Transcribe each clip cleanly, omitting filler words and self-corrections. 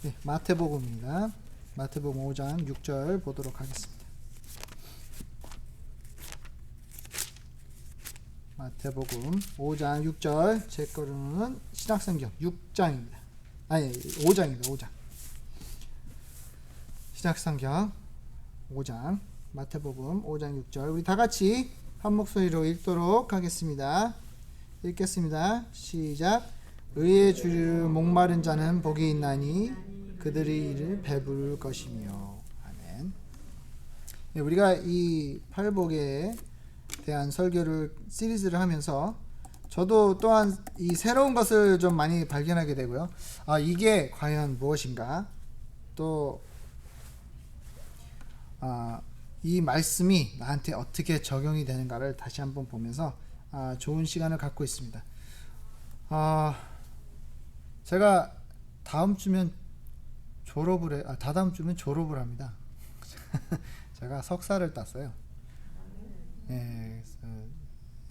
네, 마태복음입니다. 마태복음 5장 6절 보도록 하겠습니다. 마태복음 5장 6절, 제 거는 신약성경 6장입니다. 아니 5장입니다. 5장. 신약성경 5장, 마태복음 5장 6절, 우리 다 같이 한 목소리로 읽도록 하겠습니다. 읽겠습니다. 시작. 의에 주를 목마른 자는 복이 있나니 그들이 이를 배부를 것이며. 아멘. 네, 우리가 이 팔복에 대한 설교를 시리즈를 하면서 저도 또한 이 새로운 것을 좀 많이 발견하게 되고요. 아, 이게 과연 무엇인가? 또 이 말씀이 나한테 어떻게 적용이 되는가를 다시 한번 보면서 좋은 시간을 갖고 있습니다. 제가 다다음 주면 졸업을 합니다. 제가 석사를 땄어요. 예,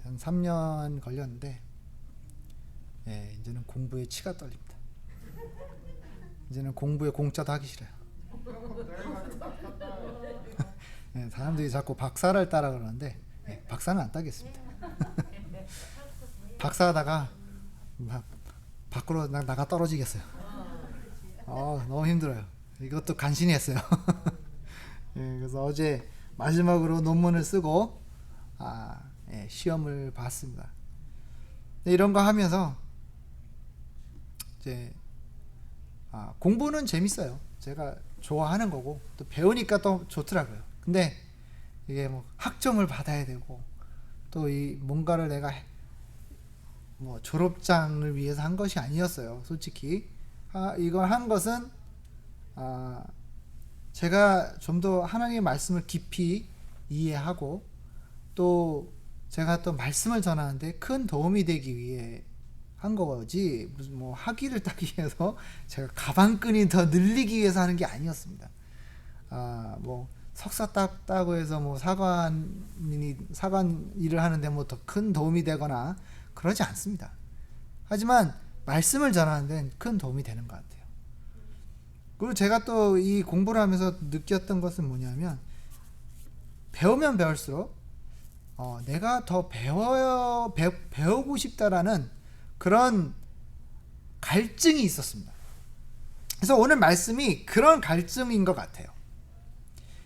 한 3년 걸렸는데, 예, 이제는 공부에 치가 떨립니다. 이제는 공부에 공짜도 하기 싫어요. 예, 사람들이 자꾸 박사를 따라 그러는데, 예, 박사는 안 따겠습니다. 박사하다가 막 밖으로 나가 떨어지겠어요. 너무 힘들어요. 이것도 간신히 했어요. 예, 그래서 어제 마지막으로 논문을 쓰고 시험을 봤습니다. 이런 거 하면서 이제 공부는 재밌어요. 제가 좋아하는 거고 또 배우니까 또 좋더라고요. 근데 이게 뭐 학점을 받아야 되고 또 이 뭔가를 내가 뭐 졸업장을 위해서 한 것이 아니었어요. 솔직히 이걸 한 것은 제가 좀 더 하나님의 말씀을 깊이 이해하고 또 제가 또 말씀을 전하는데 큰 도움이 되기 위해 한 거지, 무슨 뭐 학위를 따기 위해서 제가 가방끈이 더 늘리기 위해서 하는 게 아니었습니다. 뭐 석사 따고 해서 뭐 사관 일을 하는데 뭐 더 큰 도움이 되거나 그러지 않습니다. 하지만 말씀을 전하는 데는 큰 도움이 되는 것 같아요. 그리고 제가 또 이 공부를 하면서 느꼈던 것은 뭐냐면, 배우면 배울수록 내가 더 배우고 싶다라는 그런 갈증이 있었습니다. 그래서 오늘 말씀이 그런 갈증인 것 같아요.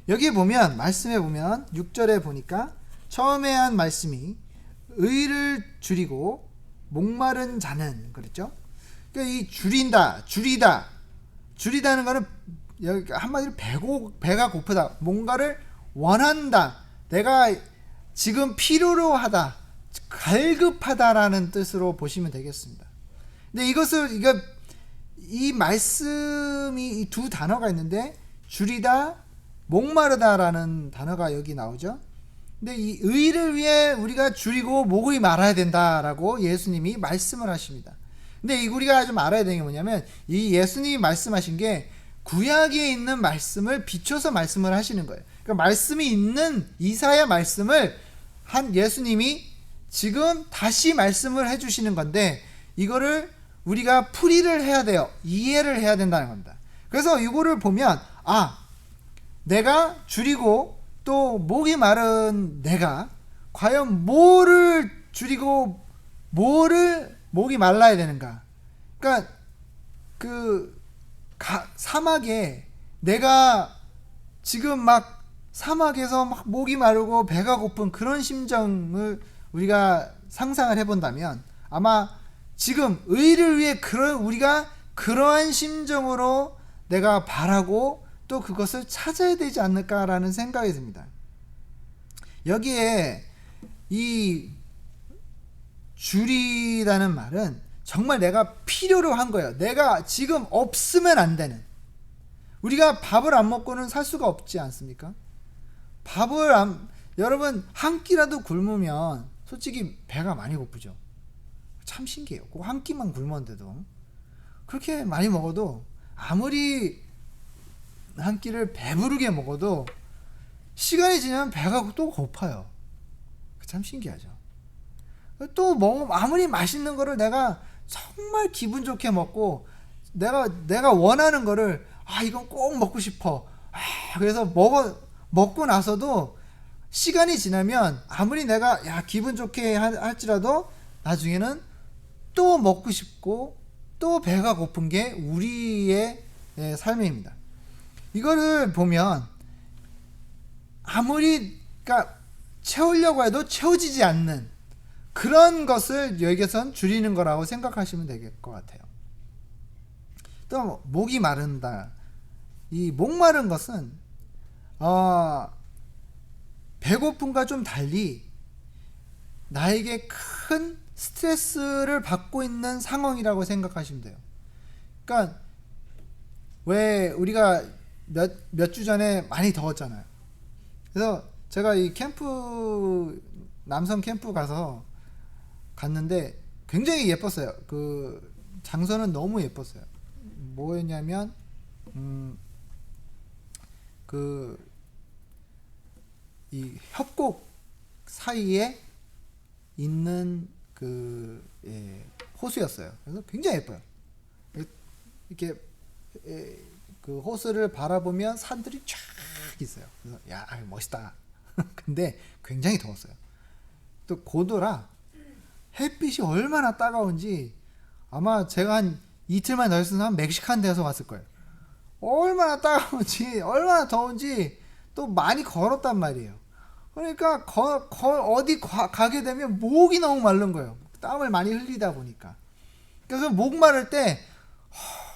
여기 보면, 말씀에 보면 6절에 보니까 처음에 한 말씀이 의를 줄이고 목마른 자는, 그랬죠? 그러니까 이 줄이다는 거는 여기 한마디로 배가 고프다, 뭔가를 원한다, 내가 지금 필요로 하다, 갈급하다라는 뜻으로 보시면 되겠습니다. 근데 이 말씀이 이 두 단어가 있는데, 줄이다, 목마르다라는 단어가 여기 나오죠. 근데 이 의를 위해 우리가 줄이고 목이 말아야 된다라고 예수님이 말씀을 하십니다. 근데 우리가 좀 알아야 되는 게 뭐냐면, 이 예수님이 말씀하신 게 구약에 있는 말씀을 비춰서 말씀을 하시는 거예요. 그러니까 말씀이 있는 이사야 말씀을 한 예수님이 지금 다시 말씀을 해주시는 건데, 이거를 우리가 풀이를 해야 돼요. 이해를 해야 된다는 겁니다. 그래서 이거를 보면 내가 줄이고 또 목이 마른 내가 과연 뭐를 줄이고 뭐를 목이 말라야 되는가. 그러니까 사막에 내가 지금 막 사막에서 막 목이 마르고 배가 고픈 그런 심정을 우리가 상상을 해본다면, 아마 지금 의를 위해 우리가 그러한 심정으로 내가 바라고 또 그것을 찾아야 되지 않을까라는 생각이 듭니다. 여기에 이 줄이다는 말은 정말 내가 필요로 한 거예요. 내가 지금 없으면 안 되는. 우리가 밥을 안 먹고는 살 수가 없지 않습니까? 여러분 한 끼라도 굶으면 솔직히 배가 많이 고프죠. 참 신기해요. 꼭 한 끼만 굶었는데도 그렇게 많이 먹어도, 아무리 한 끼를 배부르게 먹어도 시간이 지나면 배가 또 고파요. 참 신기하죠. 또 아무리 맛있는 거를 내가 정말 기분 좋게 먹고 내가 원하는 거를 이건 꼭 먹고 싶어. 그래서 먹고 나서도 시간이 지나면 아무리 내가 기분 좋게 할지라도 나중에는 또 먹고 싶고 또 배가 고픈 게 우리의 삶입니다. 이거를 보면 아무리 그러니까 채우려고 해도 채워지지 않는 그런 것을 여기선 줄이는 거라고 생각하시면 될 것 같아요. 또 목이 마른다. 이 목마른 것은 배고픔과 좀 달리 나에게 큰 스트레스를 받고 있는 상황이라고 생각하시면 돼요. 그러니까 왜 우리가 몇 주 전에 많이 더웠잖아요. 그래서 제가 이 남성 캠프 갔는데 굉장히 예뻤어요. 그 장소는 너무 예뻤어요. 뭐였냐면 이 협곡 사이에 있는 호수였어요. 그래서 굉장히 예뻐요. 이렇게 그 호수를 바라보면 산들이 쫙 있어요. 그래서 멋있다. 근데 굉장히 더웠어요. 또 고도라 햇빛이 얼마나 따가운지 아마 제가 한 이틀만 더 있으면 한 멕시칸 데서 왔을 거예요. 얼마나 따가운지 얼마나 더운지 또 많이 걸었단 말이에요. 그러니까 어디 가게 되면 목이 너무 마른 거예요. 땀을 많이 흘리다 보니까. 그래서 목 마를 때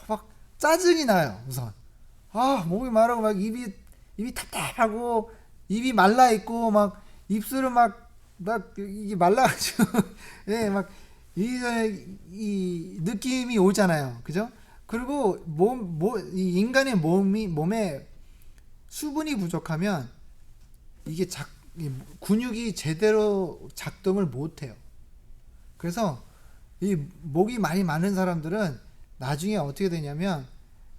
막 짜증이 나요. 우선 목이 마르고 막 입이 답답하고 입이 말라 있고 막 입술은 막 이게 말라가지고 막 이 느낌이 오잖아요. 그죠? 그리고 이 인간의 몸에 수분이 부족하면 이게 근육이 제대로 작동을 못해요. 그래서 이 목이 많이 마른 사람들은 나중에 어떻게 되냐면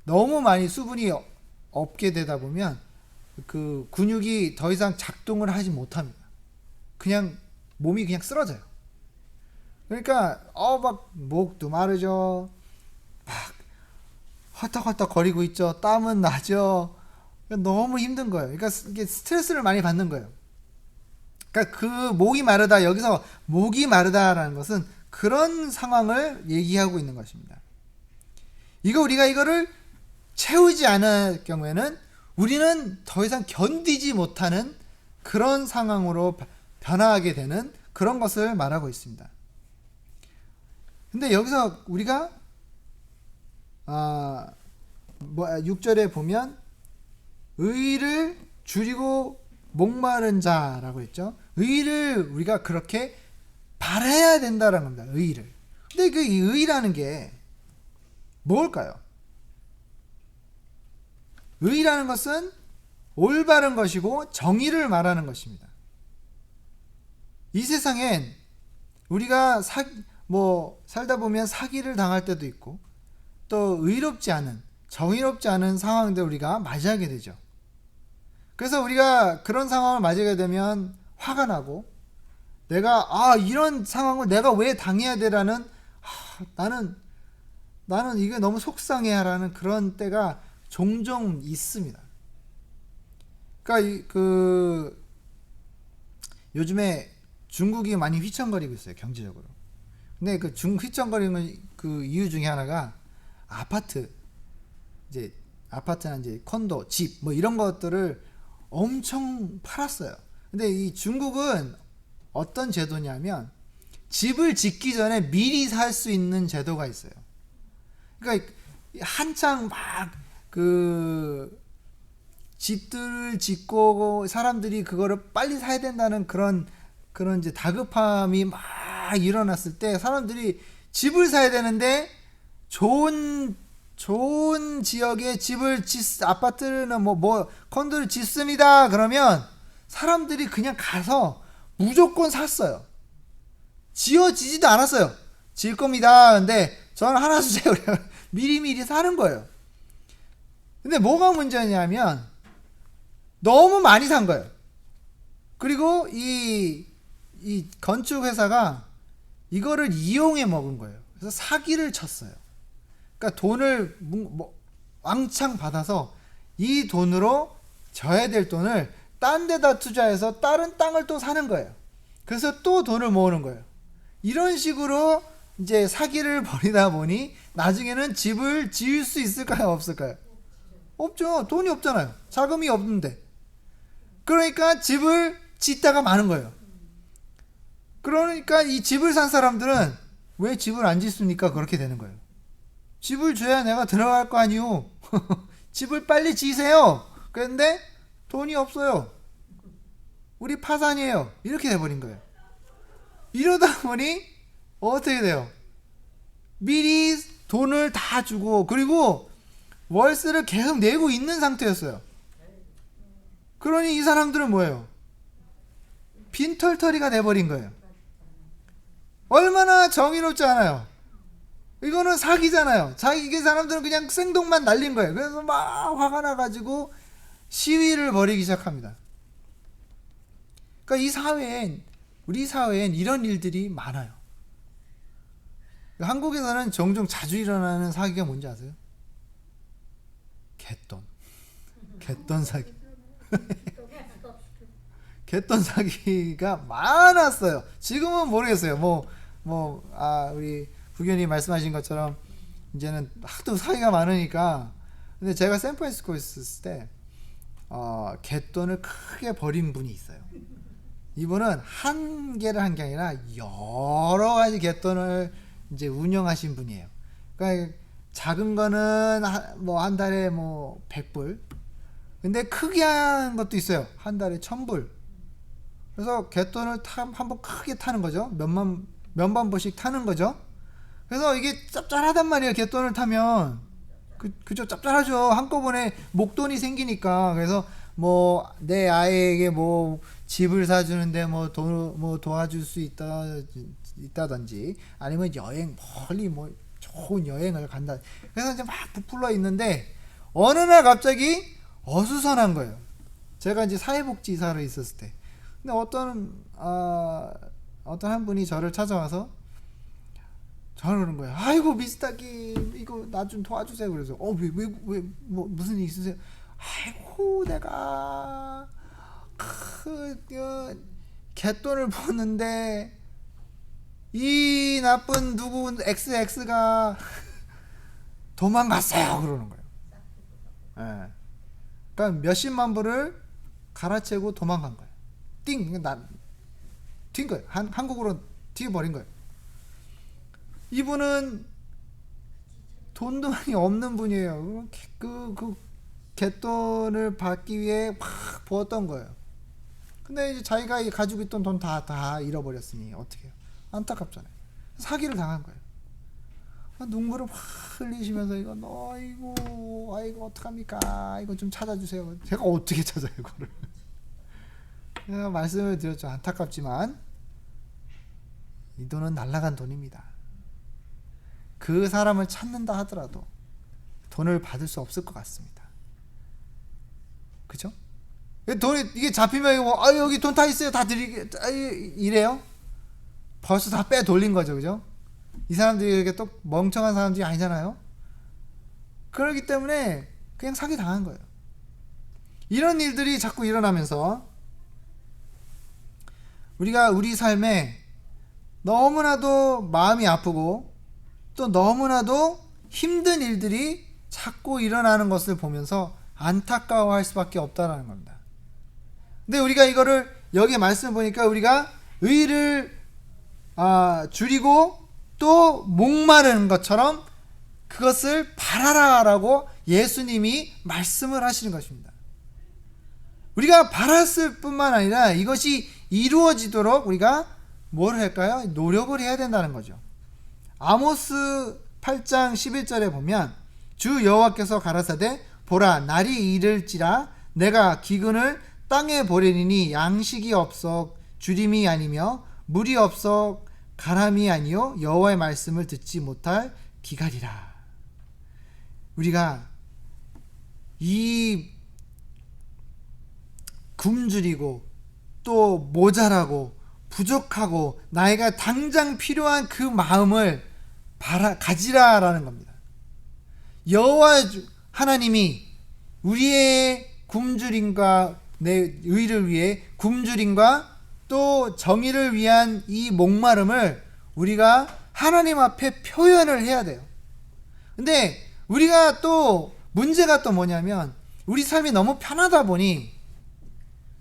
너무 많이 수분이 없게 되다 보면 그 근육이 더 이상 작동을 하지 못합니다. 그냥 몸이 그냥 쓰러져요. 그러니까 막 목도 마르죠. 막 헛떡헛떡 거리고 있죠. 땀은 나죠. 너무 힘든 거예요. 그러니까 이게 스트레스를 많이 받는 거예요. 그러니까 그 목이 마르다, 여기서 목이 마르다라는 것은 그런 상황을 얘기하고 있는 것입니다. 우리가 이거를 채우지 않을 경우에는 우리는 더 이상 견디지 못하는 그런 상황으로 변화하게 되는 그런 것을 말하고 있습니다. 근데 여기서 우리가 6절에 보면 의를 줄이고 목마른 자라고 했죠. 의를 우리가 그렇게 바라야 된다는 겁니다. 의를. 근데 그 의라는 게 뭘까요? 의라는 것은 올바른 것이고 정의를 말하는 것입니다. 이 세상엔 우리가 살다 보면 사기를 당할 때도 있고 또 의롭지 않은 정의롭지 않은 상황들 우리가 맞이하게 되죠. 그래서 우리가 그런 상황을 맞이하게 되면 화가 나고 내가 이런 상황을 내가 왜 당해야 되라는 나는 이게 너무 속상해라는 그런 때가 종종 있습니다. 그러니까 요즘에 중국이 많이 휘청거리고 있어요, 경제적으로. 근데 그 휘청거리는 그 이유 중에 하나가 아파트나 이제 콘도, 집 이런 것들을 엄청 팔았어요. 근데 이 중국은 어떤 제도냐면 집을 짓기 전에 미리 살 수 있는 제도가 있어요. 그러니까 한창 막 집들을 짓고 사람들이 그거를 빨리 사야 된다는 그런 이제 다급함이 막 일어났을 때 사람들이 집을 사야 되는데 좋은 지역에 아파트는 콘도를 짓습니다. 그러면 사람들이 그냥 가서 무조건 샀어요. 지어지지도 않았어요. 지을 겁니다. 근데 저는 하나 주세요. 미리미리 사는 거예요. 근데 뭐가 문제냐면 너무 많이 산 거예요. 그리고 이 건축 회사가 이거를 이용해 먹은 거예요. 그래서 사기를 쳤어요. 그러니까 돈을 왕창 받아서 이 돈으로 져야 될 돈을 딴 데다 투자해서 다른 땅을 또 사는 거예요. 그래서 또 돈을 모으는 거예요. 이런 식으로 이제 사기를 벌이다 보니 나중에는 집을 지을 수 있을까요? 없을까요? 없죠. 돈이 없잖아요. 자금이 없는데. 그러니까 집을 짓다가 마는 거예요. 그러니까 이 집을 산 사람들은 왜 집을 안 짓습니까? 그렇게 되는 거예요. 집을 줘야 내가 들어갈 거 아니오. 집을 빨리 지세요. 그런데 돈이 없어요. 우리 파산이에요. 이렇게 돼버린 거예요. 이러다 보니 어떻게 돼요? 미리 돈을 다 주고 그리고 월세를 계속 내고 있는 상태였어요. 그러니 이 사람들은 뭐예요? 빈털터리가 돼버린 거예요. 얼마나 정의롭지 않아요. 이거는 사기잖아요. 이게 사람들은 그냥 생돈만 날린 거예요. 그래서 막 화가 나가지고 시위를 벌이기 시작합니다. 그러니까 우리 사회엔 이런 일들이 많아요. 한국에서는 종종 자주 일어나는 사기가 뭔지 아세요? 갯돈 사기. 갯돈 사기가 많았어요. 지금은 모르겠어요. 우리 부견이 말씀하신 것처럼 이제는 하도 사기가 많으니까. 근데 제가 샌프란시스코에 있을 때 갯돈을 크게 벌인 분이 있어요. 이분은 한 개를 한 게 아니라 여러 가지 갯돈을 이제 운영하신 분이에요. 그러니까 작은 거는 한 달에 100불. 근데 크게 한 것도 있어요. 한 달에 1000불. 그래서 갯돈을 한번 크게 타는 거죠. 몇만 불씩 타는 거죠. 그래서 이게 짭짤하단 말이에요. 갯돈을 타면. 그죠? 짭짤하죠. 한꺼번에 목돈이 생기니까. 그래서 내 아이에게 집을 사주는데 도와줄 수 있다든지 아니면 여행 멀리 좋은 여행을 간다. 그래서 이제 막 부풀러 있는데 어느 날 갑자기 어수선한 거예요. 제가 이제 사회복지사로 있었을 때. 근데 어떤 한 분이 저를 찾아와서 저러는 거예요. 아이고 미스터김 이거 나 좀 도와주세요. 그래서 왜 무슨 일 있으세요? 아이고 내가 갯돈을 버는데 이 나쁜 누구 XX가 도망갔어요. 그러는 거예요. 예. 그러니까 몇십만 불을 갈아채고 도망간 거예요. 튄 거예요. 한국으로 튀어버린 거예요. 이분은 돈도 많이 없는 분이에요. 그 갯돈을 받기 위해 막 부었던 거예요. 근데 이제 자기가 가지고 있던 돈 다 잃어버렸으니 어떻게 해요? 안타깝잖아요. 사기를 당한 거예요. 눈물을 확 흘리시면서 아이고 어떡합니까? 이거 좀 찾아주세요. 제가 어떻게 찾아요, 이거를? 제가 말씀을 드렸죠. 안타깝지만 이 돈은 날아간 돈입니다. 그 사람을 찾는다 하더라도 돈을 받을 수 없을 것 같습니다. 그죠? 돈이 이게 잡히면 여기 돈 다 있어요. 다 드리게 이래요? 벌써 다 빼돌린 거죠. 그죠? 이 사람들이 이렇게 또 멍청한 사람들이 아니잖아요. 그렇기 때문에 그냥 사기 당한 거예요. 이런 일들이 자꾸 일어나면서 우리가 우리 삶에 너무나도 마음이 아프고 또 너무나도 힘든 일들이 자꾸 일어나는 것을 보면서 안타까워할 수밖에 없다는 겁니다. 근데 우리가 이거를 여기 말씀 보니까 우리가 의를 줄이고 또 목마르는 것처럼 그것을 바라라라고 예수님이 말씀을 하시는 것입니다. 우리가 바랐을 뿐만 아니라 이것이 이루어지도록 우리가 뭘 할까요? 노력을 해야 된다는 거죠. 아모스 8장 11절에 보면 주 여호와께서 가라사대 보라 날이 이를지라 내가 기근을 땅에 보내리니 양식이 없어 주림이 아니며 물이 없어 가람이 아니요 여호와의 말씀을 듣지 못할 기갈이라. 우리가 이 굶주리고 또 모자라고 부족하고 나이가 당장 필요한 그 마음을 가지라라는 겁니다. 여호와 하나님이 우리의 굶주림과 내 의를 위해 굶주림과 또 정의를 위한 이 목마름을 우리가 하나님 앞에 표현을 해야 돼요. 근데 우리가 또 문제가 또 뭐냐면 우리 삶이 너무 편하다 보니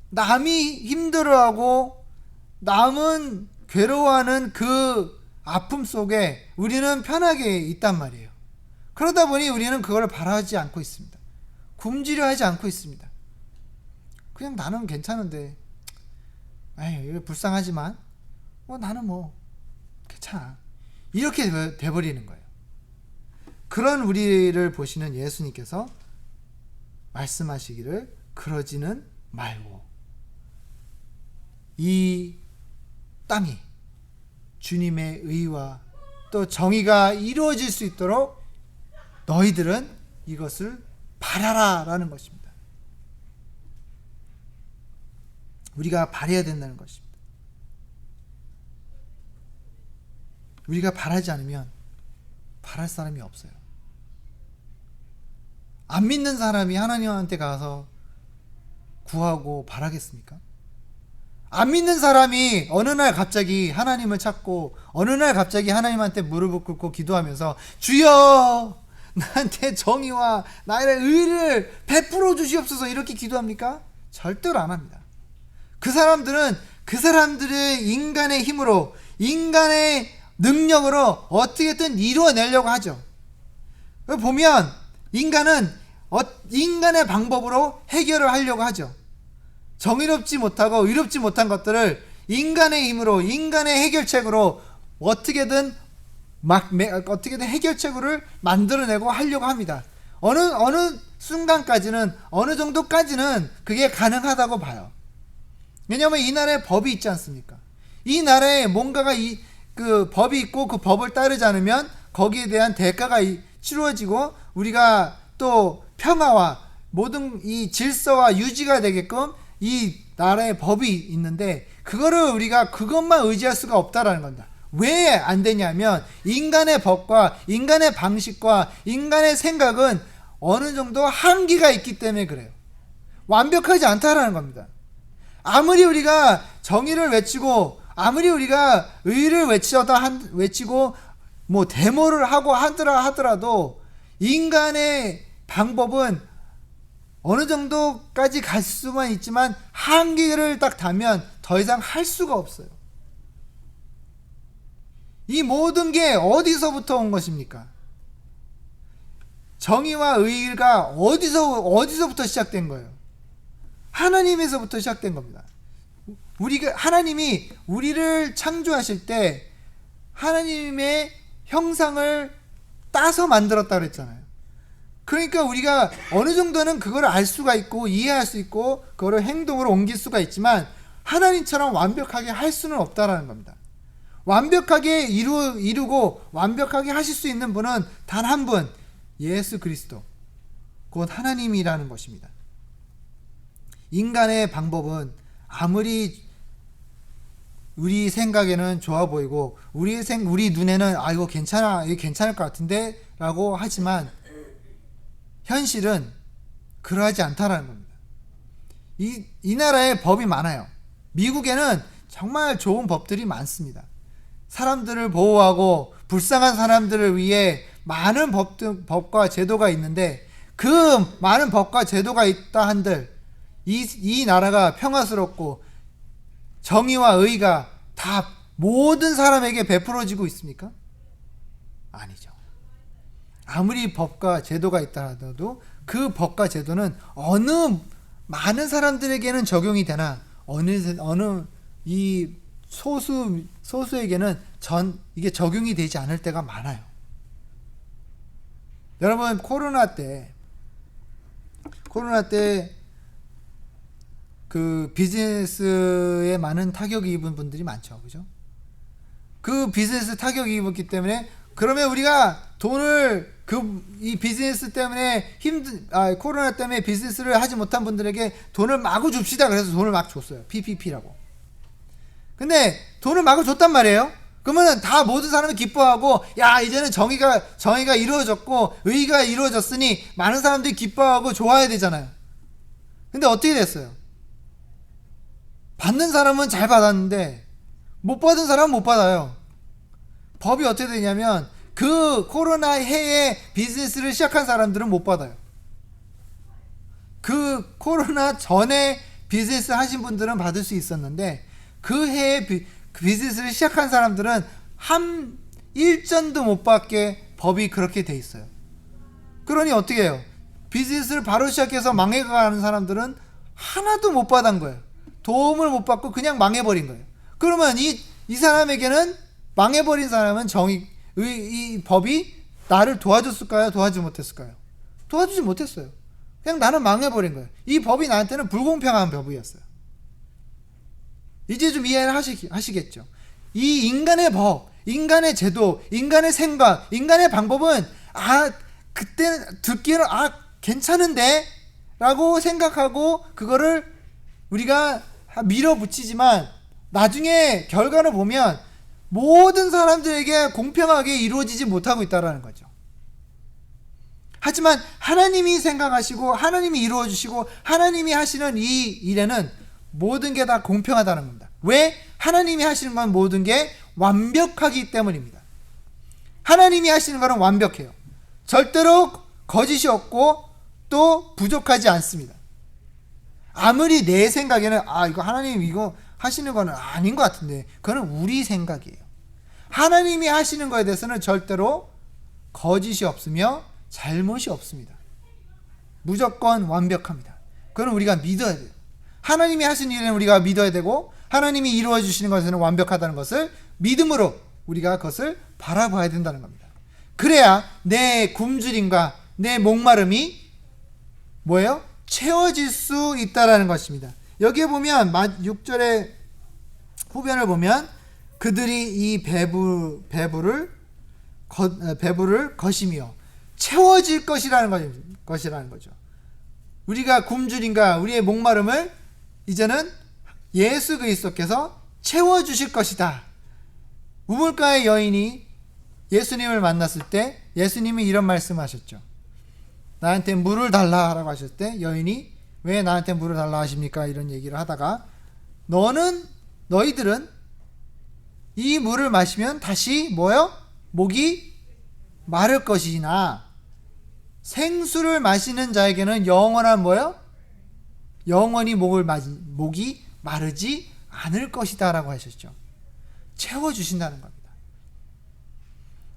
남이 힘들어하고 남은 괴로워하는 그 아픔 속에 우리는 편하게 있단 말이에요. 그러다 보니 우리는 그걸 바라지 않고 있습니다. 굶주려 하지 않고 있습니다. 그냥 나는 괜찮은데, 에이, 불쌍하지만 나는 괜찮아, 이렇게 돼버리는 거예요. 그런 우리를 보시는 예수님께서 말씀하시기를 그러지는 말고 이 땅이 주님의 의와 또 정의가 이루어질 수 있도록 너희들은 이것을 바라라 라는 것입니다. 우리가 바라야 된다는 것입니다. 우리가 바라지 않으면 바랄 사람이 없어요. 안 믿는 사람이 하나님한테 가서 구하고 바라겠습니까? 안 믿는 사람이 어느 날 갑자기 하나님을 찾고 어느 날 갑자기 하나님한테 무릎을 꿇고 기도하면서 주여 나한테 정의와 나의 의를 베풀어 주시옵소서 이렇게 기도합니까? 절대로 안 합니다. 그 사람들은 그 사람들의 인간의 힘으로 인간의 능력으로 어떻게든 이루어내려고 하죠. 보면 인간은 인간의 방법으로 해결을 하려고 하죠. 정의롭지 못하고 의롭지 못한 것들을 인간의 힘으로 인간의 해결책으로 어떻게든 해결책을 만들어내고 하려고 합니다. 어느 순간까지는 어느 정도까지는 그게 가능하다고 봐요. 왜냐하면 이 나라에 법이 있지 않습니까? 이 나라에 뭔가가 그 법이 있고 그 법을 따르지 않으면 거기에 대한 대가가 치루어지고 우리가 또 평화와 모든 이 질서와 유지가 되게끔 이 나라에 법이 있는데 그거를 우리가 그것만 의지할 수가 없다라는 겁니다. 왜 안 되냐면 인간의 법과 인간의 방식과 인간의 생각은 어느 정도 한계가 있기 때문에 그래요. 완벽하지 않다라는 겁니다. 아무리 우리가 정의를 외치고 아무리 우리가 의를 외치고 데모를 하고 하더라도 인간의 방법은 어느 정도까지 갈 수만 있지만 한계를 딱 닿으면 더 이상 할 수가 없어요. 이 모든 게 어디서부터 온 것입니까? 정의와 의가 어디서부터 시작된 거예요? 하나님에서부터 시작된 겁니다. 하나님이 우리를 창조하실 때 하나님의 형상을 따서 만들었다 그랬잖아요. 그러니까 우리가 어느 정도는 그걸 알 수가 있고 이해할 수 있고 그거를 행동으로 옮길 수가 있지만 하나님처럼 완벽하게 할 수는 없다라는 겁니다. 완벽하게 이루고 완벽하게 하실 수 있는 분은 단 한 분, 예수 그리스도, 곧 하나님이라는 것입니다. 인간의 방법은 아무리 우리 생각에는 좋아 보이고 우리 눈에는 이거 괜찮을 것 같은데 라고 하지만 현실은 그러하지 않다라는 겁니다. 이 나라에 법이 많아요. 미국에는 정말 좋은 법들이 많습니다. 사람들을 보호하고 불쌍한 사람들을 위해 많은 법과 제도가 있는데 그 많은 법과 제도가 있다 한들 이 나라가 평화스럽고 정의와 의가 다 모든 사람에게 베풀어지고 있습니까? 아니죠. 아무리 법과 제도가 있다 하더라도 그 법과 제도는 많은 사람들에게는 적용이 되나 어느 이 소수에게는 이게 적용이 되지 않을 때가 많아요. 여러분 코로나 때 그 비즈니스에 많은 타격이 입은 분들이 많죠. 그죠? 그 비즈니스 타격이 입었기 때문에 그러면 우리가 돈을 이 비즈니스 때문에 코로나 때문에 비즈니스를 하지 못한 분들에게 돈을 마구 줍시다. 그래서 돈을 막 줬어요. PPP라고. 근데 돈을 마구 줬단 말이에요. 그러면 다 모든 사람이 기뻐하고, 야, 이제는 정의가 이루어졌고 의의가 이루어졌으니 많은 사람들이 기뻐하고 좋아야 되잖아요. 근데 어떻게 됐어요? 받는 사람은 잘 받았는데 못 받은 사람은 못 받아요. 법이 어떻게 되냐면 그 코로나 해에 비즈니스를 시작한 사람들은 못 받아요. 그 코로나 전에 비즈니스 하신 분들은 받을 수 있었는데 그 해에 비즈니스를 시작한 사람들은 한 일전도 못 받게 법이 그렇게 돼 있어요. 그러니 어떻게 해요? 비즈니스를 바로 시작해서 망해가는 사람들은 하나도 못 받은 거예요. 도움을 못 받고 그냥 망해버린 거예요. 그러면 이 사람에게는, 망해버린 사람은 이 법이 나를 도와줬을까요? 도와주지 못했을까요? 도와주지 못했어요. 그냥 나는 망해버린 거예요. 이 법이 나한테는 불공평한 법이었어요. 이제 좀 이해를 하시겠죠? 이 인간의 법, 인간의 제도, 인간의 생각, 인간의 방법은 그때 듣기에는 괜찮은데? 라고 생각하고 그거를 우리가 밀어붙이지만 나중에 결과를 보면 모든 사람들에게 공평하게 이루어지지 못하고 있다는 거죠. 하지만 하나님이 생각하시고 하나님이 이루어주시고 하나님이 하시는 이 일에는 모든 게 다 공평하다는 겁니다. 왜? 하나님이 하시는 건 모든 게 완벽하기 때문입니다. 하나님이 하시는 것은 완벽해요. 절대로 거짓이 없고 또 부족하지 않습니다. 아무리 내 생각에는 이거 하나님 이거 하시는 거는 아닌 것 같은데, 그거는 우리 생각이에요. 하나님이 하시는 거에 대해서는 절대로 거짓이 없으며 잘못이 없습니다. 무조건 완벽합니다. 그건 우리가 믿어야 돼요. 하나님이 하신 일은 우리가 믿어야 되고 하나님이 이루어 주시는 것에는 완벽하다는 것을 믿음으로 우리가 그것을 바라봐야 된다는 겁니다. 그래야 내 굶주림과 내 목마름이 뭐예요? 채워질 수 있다라는 것입니다. 여기에 보면 6절의 후변을 보면 그들이 이 배부를 것이며 채워질 것이라는 거죠. 우리가 굶주림과 우리의 목마름을 이제는 예수 그리스도께서 채워주실 것이다. 우물가의 여인이 예수님을 만났을 때 예수님이 이런 말씀하셨죠. 나한테 물을 달라라고 하셨을 때 여인이 왜 나한테 물을 달라 하십니까? 이런 얘기를 하다가 너희들은 이 물을 마시면 다시 뭐요? 목이 마를 것이나 생수를 마시는 자에게는 영원한 뭐요? 영원히 목이 마르지 않을 것이다 라고 하셨죠. 채워주신다는 겁니다.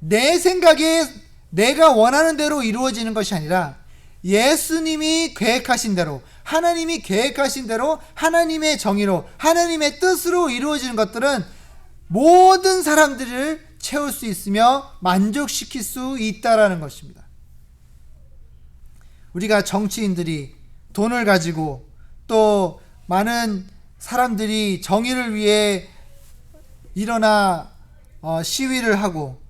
내 생각에 내가 원하는 대로 이루어지는 것이 아니라 예수님이 계획하신 대로, 하나님이 계획하신 대로 하나님의 정의로, 하나님의 뜻으로 이루어지는 것들은 모든 사람들을 채울 수 있으며 만족시킬 수 있다라는 것입니다. 우리가 정치인들이 돈을 가지고 또 많은 사람들이 정의를 위해 일어나 시위를 하고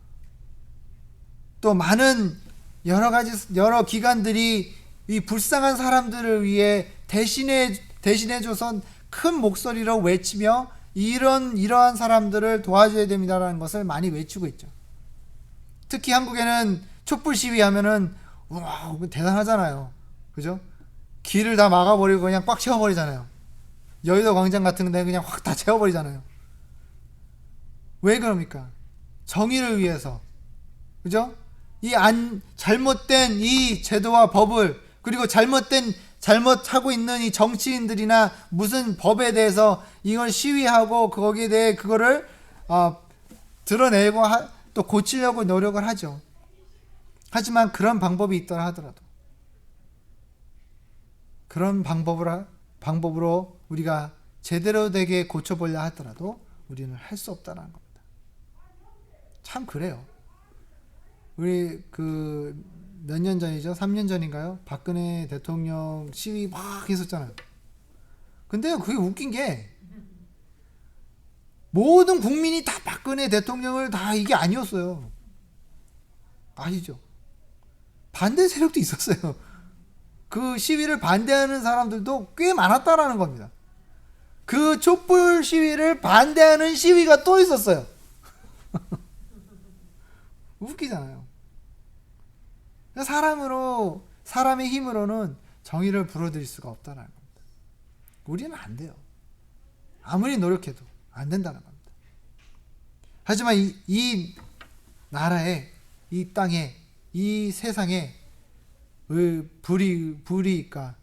또 많은 여러 기관들이 이 불쌍한 사람들을 위해 대신해줘서 큰 목소리로 외치며 이러한 사람들을 도와줘야 됩니다라는 것을 많이 외치고 있죠. 특히 한국에는 촛불 시위하면은 우와 대단하잖아요. 그죠? 길을 다 막아버리고 그냥 꽉 채워버리잖아요. 여의도 광장 같은 데 그냥 확 다 채워버리잖아요. 왜 그럽니까? 정의를 위해서. 그죠? 잘못된 이 제도와 법을, 그리고 잘못하고 있는 이 정치인들이나 무슨 법에 대해서 이걸 시위하고 거기에 대해 그거를 드러내고 또 고치려고 노력을 하죠. 하지만 그런 방법이 있더라 하더라도, 그런 방법으로 우리가 제대로 되게 고쳐보려 하더라도 우리는 할 수 없다는 겁니다. 참 그래요. 우리 몇 년 전이죠? 3년 전인가요? 박근혜 대통령 시위 막 했었잖아요. 근데 그게 웃긴 게 모든 국민이 다 박근혜 대통령을 다 이게 아니었어요. 아시죠? 반대 세력도 있었어요. 그 시위를 반대하는 사람들도 꽤 많았다라는 겁니다. 그 촛불 시위를 반대하는 시위가 또 있었어요. 웃기잖아요. 사람의 힘으로는 정의를 불어들일 수가 없다는 겁니다. 우리는 안 돼요. 아무리 노력해도 안 된다는 겁니다. 하지만 이 나라에, 이 땅에, 이 세상에 불이익과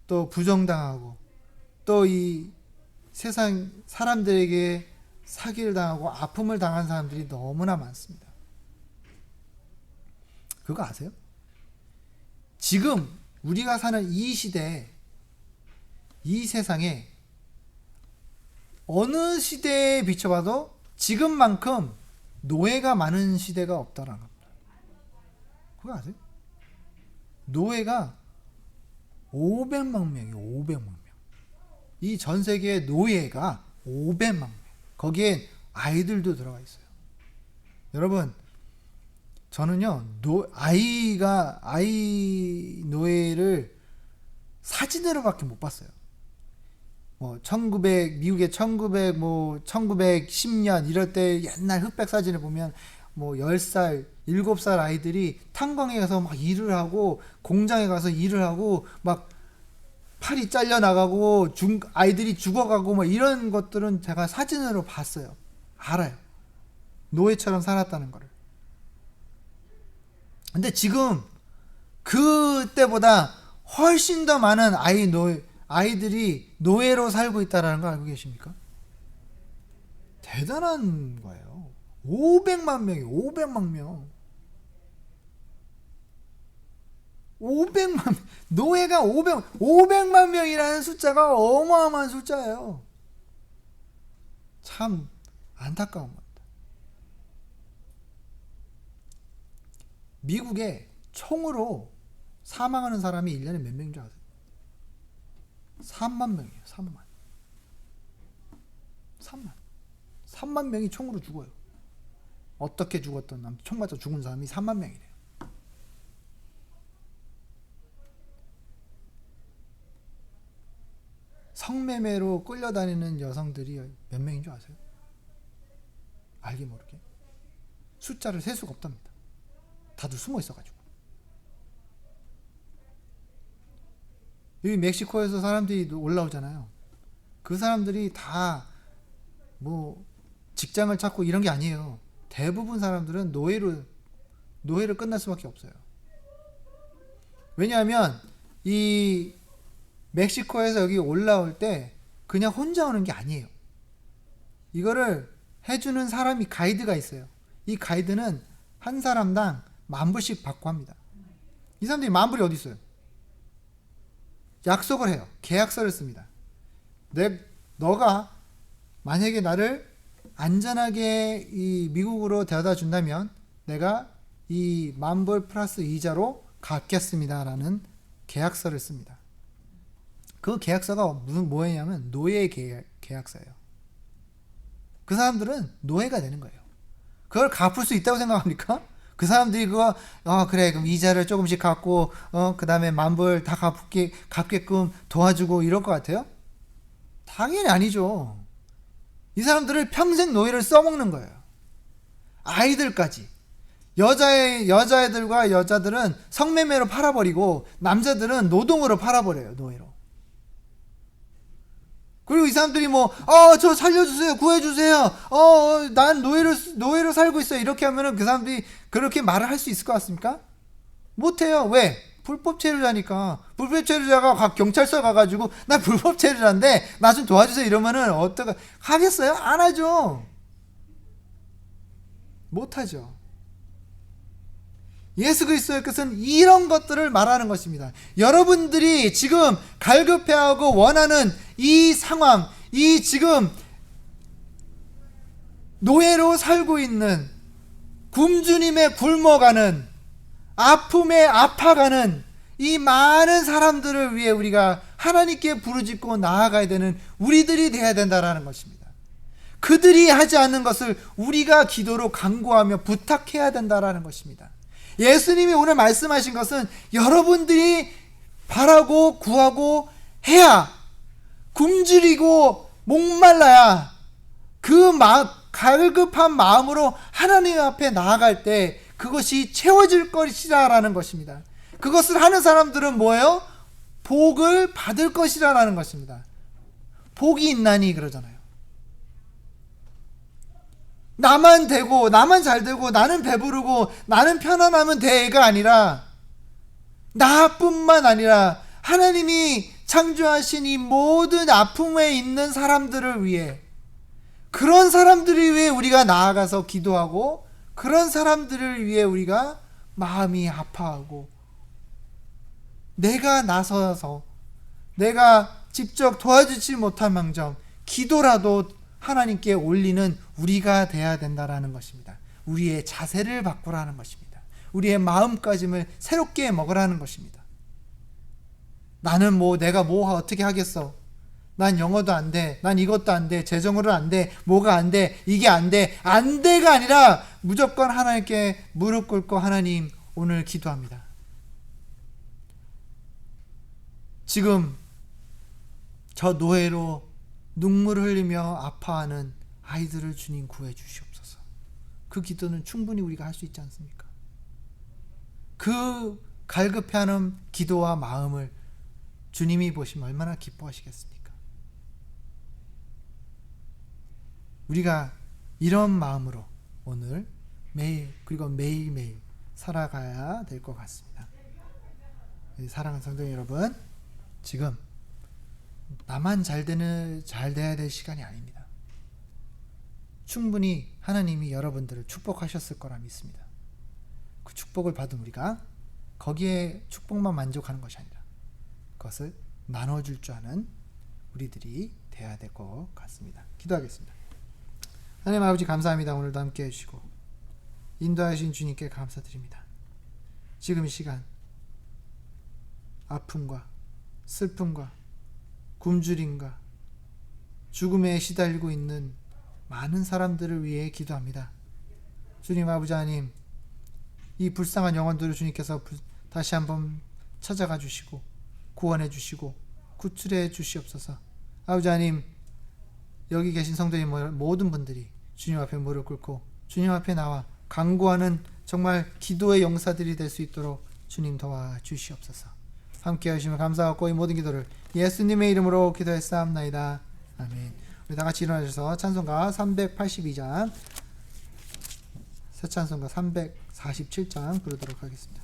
또 부정당하고 또 이 세상 사람들에게 사기를 당하고 아픔을 당한 사람들이 너무나 많습니다. 그거 아세요? 지금 우리가 사는 이 시대에, 이 세상에 어느 시대에 비춰봐도 지금만큼 노예가 많은 시대가 없다라는 겁니다. 그거 아세요? 노예가 500만 명이에요. 500만 명. 이 전 세계의 노예가 500만 명. 거기엔 아이들도 들어가 있어요. 여러분, 저는요, 아이 노예를 사진으로밖에 못 봤어요. 미국의 1910년 이럴 때 옛날 흑백 사진을 보면 10살, 7살 아이들이 탄광에 가서 막 일을 하고 공장에 가서 일을 하고 막 팔이 잘려 나가고 아이들이 죽어가고 이런 것들은 제가 사진으로 봤어요. 알아요. 노예처럼 살았다는 거를. 근데 지금 그때보다 훨씬 더 많은 아이들이 노예로 살고 있다는 거 알고 계십니까? 대단한 거예요. 500만 명이에요. 500만 명. 500만 노예가 500만 명이라는 숫자가 어마어마한 숫자예요. 참 안타까운 겁니다. 미국에 총으로 사망하는 사람이 1년에 몇 명인 줄 아세요? 3만 명이에요. 3만 명이 총으로 죽어요. 어떻게 죽었던 총 맞아 죽은 사람이 3만 명이래요. 성매매로 끌려다니는 여성들이 몇 명인 줄 아세요? 알게 모르게 숫자를 셀 수가 없답니다. 다들 숨어 있어가지고. 여기 멕시코에서 사람들이 올라오잖아요. 그 사람들이 다 직장을 찾고 이런 게 아니에요. 대부분 사람들은 노예로 끝날 수밖에 없어요. 왜냐하면 이 멕시코에서 여기 올라올 때 그냥 혼자 오는 게 아니에요. 이거를 해주는 사람이 가이드가 있어요. 이 가이드는 한 사람당 $10,000씩 받고 합니다. 이 사람들이 $10,000이 어디 있어요? 약속을 해요. 계약서를 씁니다. 너가 만약에 나를 안전하게 이 미국으로 데려다 준다면 내가 이 $10,000 플러스 이자로 갚겠습니다라는 계약서를 씁니다. 그 계약서가 뭐냐면 노예 계약서예요. 그 사람들은 노예가 되는 거예요. 그걸 갚을 수 있다고 생각합니까? 그 사람들이 그래 그럼 이자를 조금씩 갚고 그 다음에 $10,000 다 갚게끔 도와주고 이럴 것 같아요? 당연히 아니죠. 이 사람들을 평생 노예를 써먹는 거예요. 아이들까지. 여자애들과 여자들은 성매매로 팔아버리고 남자들은 노동으로 팔아버려요. 노예로. 그리고 이 사람들이 저 살려주세요, 구해주세요, 난 노예로 살고 있어요. 이렇게 하면은 그 사람들이 그렇게 말을 할 수 있을 것 같습니까? 못해요. 왜? 불법 체류자니까. 불법 체류자가 경찰서 가가지고, 나 불법 체류자인데, 나 좀 도와주세요. 이러면은, 하겠어요? 안 하죠. 못하죠. 예수 그리스도의 뜻은 이런 것들을 말하는 것입니다. 여러분들이 지금 갈급해하고 원하는 이 상황, 이 지금 노예로 살고 있는 굶주림에 굶어가는 아픔에 아파가는 이 많은 사람들을 위해 우리가 하나님께 부르짖고 나아가야 되는 우리들이 되어야 된다는 것입니다. 그들이 하지 않는 것을 우리가 기도로 간구하며 부탁해야 된다는 것입니다. 예수님이 오늘 말씀하신 것은 여러분들이 바라고 구하고 해야, 굶주리고 목말라야 갈급한 마음으로 하나님 앞에 나아갈 때 그것이 채워질 것이라는 것입니다. 그것을 하는 사람들은 뭐예요? 복을 받을 것이라는 것입니다. 복이 있나니 그러잖아요. 나만 되고 나만 잘 되고 나는 배부르고 나는 편안하면 돼가 아니라 나뿐만 아니라 하나님이 창조하신 이 모든 아픔에 있는 사람들을 위해, 그런 사람들을 위해 우리가 나아가서 기도하고 그런 사람들을 위해 우리가 마음이 아파하고 내가 나서서 내가 직접 도와주지 못할 망정 기도라도 하나님께 올리는 우리가 돼야 된다라는 것입니다. 우리의 자세를 바꾸라는 것입니다. 우리의 마음가짐을 새롭게 먹으라는 것입니다. 나는 내가 어떻게 하겠어? 난 영어도 안 돼. 난 이것도 안 돼. 재정으로 안 돼. 뭐가 안 돼. 이게 안 돼. 안 돼가 아니라 무조건 하나님께 무릎 꿇고 하나님 오늘 기도합니다. 지금 저 노예로 눈물을 흘리며 아파하는 아이들을 주님 구해 주시옵소서. 그 기도는 충분히 우리가 할 수 있지 않습니까? 그 갈급해하는 기도와 마음을 주님이 보시면 얼마나 기뻐하시겠습니까? 우리가 이런 마음으로 오늘 매일 그리고 매일매일 살아가야 될 것 같습니다. 사랑하는 성도 여러분, 지금 나만 잘 돼야 될 시간이 아닙니다. 충분히 하나님이 여러분들을 축복하셨을 거라 믿습니다. 그 축복을 받은 우리가 거기에 축복만 만족하는 것이 아니라 그것을 나눠줄 줄 아는 우리들이 돼야 될 것 같습니다. 기도하겠습니다. 하나님 아버지 감사합니다. 오늘도 함께 해주시고 인도하신 주님께 감사드립니다. 지금 이 시간 아픔과 슬픔과 굶주림과 죽음에 시달리고 있는 많은 사람들을 위해 기도합니다. 주님 아버지 하나님, 이 불쌍한 영혼들을 주님께서 다시 한번 찾아가 주시고 구원해 주시고 구출해 주시옵소서. 아버지 하나님, 여기 계신 성도님 모든 분들이 주님 앞에 무릎 꿇고 주님 앞에 나와 간구하는 정말 기도의 용사들이 될 수 있도록 주님 도와주시옵소서. 함께 하시면 감사하고 이 모든 기도를 예수님의 이름으로 기도했사옵나이다. 아멘. 우리 다 같이 일어나셔서 찬송가 382장, 새 찬송가 347장 부르도록 하겠습니다.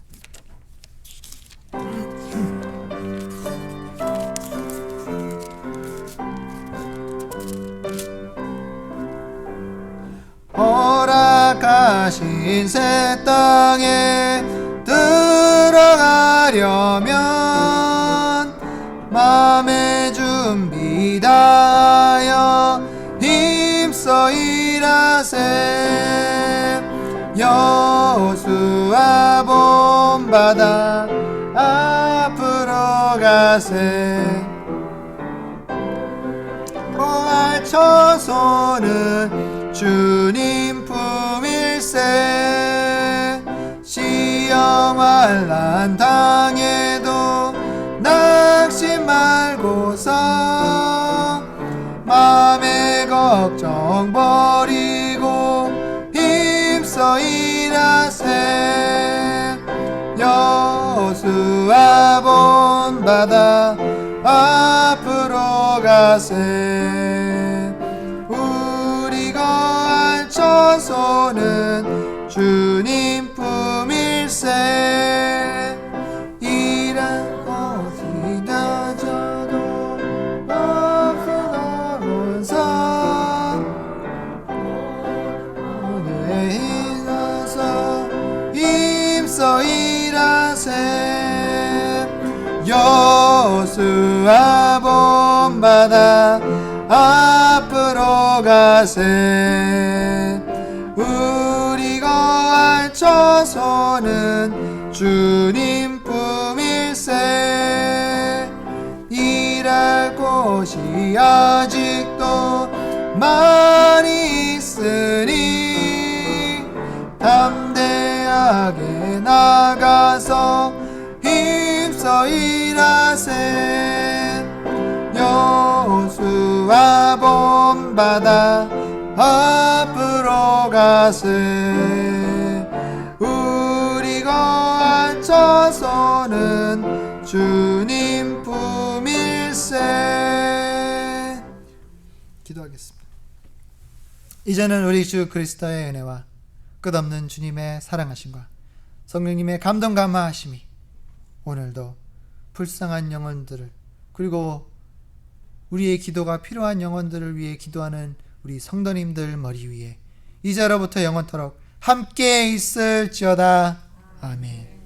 허락하신 새 땅에 들어가려면 마음의 준비 다하여 힘써 일하세. 여호수아 본받아 앞으로 가세. 거할 처소는 주님 품일세. 시험 환난 당해도 낙심 말고서 마음의 걱정 버리고 힘써 일하세. 여호수아 본받아 앞으로 가세. 우리 거할 처소는 주님 품일세. 일할 것이 늦어도 앞서가면서 오늘 일어서 힘써 일하세. 여호수아 본받아 앞으로 가세. 우리 거할 처소는 주님 품일세. 일할 곳이 아직도 많이 있으니 담대하게 나가서 힘써 일하세. 여호수아 본받아 앞으로 가세 우리가 앉혀서는 주님 품일세. 기도하겠습니다. 이제는 우리 주 그리스도의 은혜와 끝없는 주님의 사랑하심과 성령님의 감동 감화하심이 오늘도 불쌍한 영혼들을, 그리고 우리의 기도가 필요한 영혼들을 위해 기도하는 우리 성도님들 머리 위에 이제로부터 영원토록 함께 있을지어다. 아멘.